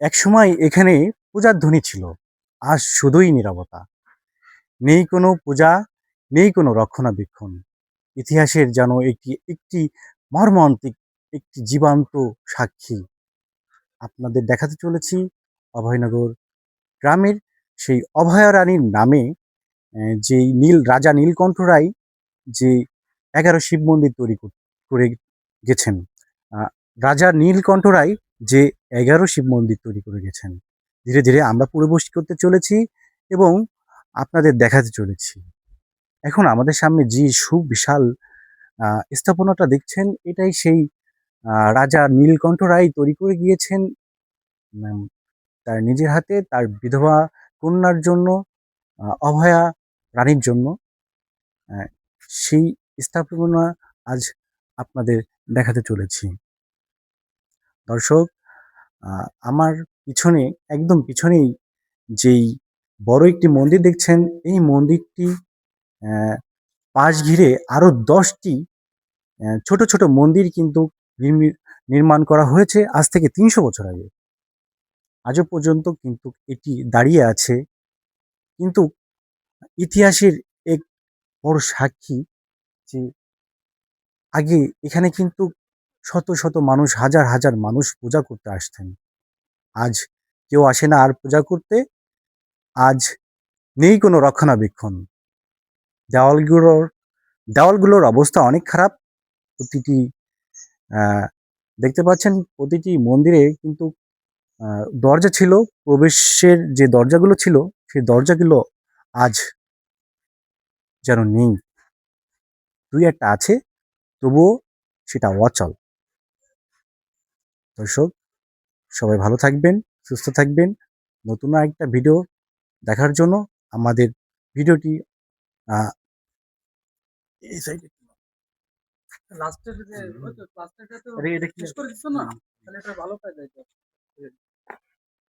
একসময় এখানে পূজার ধ্বনি ছিল, আজ শুধুই নীরবতা। নেই কোনো পূজা, নেই কোনো রক্ষণাবেক্ষণ। ইতিহাসের যেন একটি একটি মর্মান্তিক একটি জীবন্ত সাক্ষী। আপনাদের দেখাতে চলেছি অভয়নগর গ্রামের সেই অভয়ারানীর নামে যেই রাজা নীলকণ্ঠ রায় যে ১১ শিব মন্দির তৈরি করে গেছেন। রাজা নীলকণ্ঠ রায় যে ১১ শিব মন্দির তৈরি করে গেছেন। ধীরে ধীরে আমরা পরিবেশন করতে চলেছি এবং আপনাদের দেখাতে চলেছি। এখন আমাদের সামনে যে সুবিশাল স্থাপনাটা দেখছেন, এটাই সেই রাজা নীলকণ্ঠ রায় তৈরি করে গিয়েছেন তার নিজের হাতে তার বিধবা কন্যার জন্য, অভয়া রানীর জন্য। সেই স্থাপনা আজ আপনাদের দেখাতে চলেছি। দর্শক, আমার পিছনে, একদম পিছনেই যেই বড় একটি মন্দির দেখছেন, এই মন্দিরটি পাশ ঘিরে আরো ১০টি ছোট ছোট মন্দির কিন্তু নির্মাণ করা হয়েছে আজ থেকে ৩০০ বছর আগে। আজও পর্যন্ত কিন্তু এটি দাঁড়িয়ে আছে। কিন্তু ইতিহাসের এক বড় সাক্ষী যে আগে এখানে কিন্তু শত শত মানুষ, হাজার হাজার মানুষ পূজা করতে আসতেন। আজ কেউ আসে না আর পূজা করতে। আজ নেই কোনো রক্ষণাবেক্ষণ। দেওয়ালগুলোর দেওয়ালগুলোর অবস্থা অনেক খারাপ। প্রতিটি দেখতে পাচ্ছেন প্রতিটি মন্দিরে কিন্তু দরজা ছিল, প্রবেশের যে দরজাগুলো ছিল সেই দরজাগুলো আজ যেন নেই। দুই একটা আছে, তবুও সেটা অচল। দর্শক, সবাই ভালো থাকবেন, সুস্থ থাকবেন। নতুন আরেকটা ভিডিও দেখার জন্য আমাদের ভিডিওটি এই সাইডে লাস্টের যে ওই তো লাস্টেরটা তো শেষ করে দিচ্ছ না, তাহলে এটা ভালো কাজ হয়।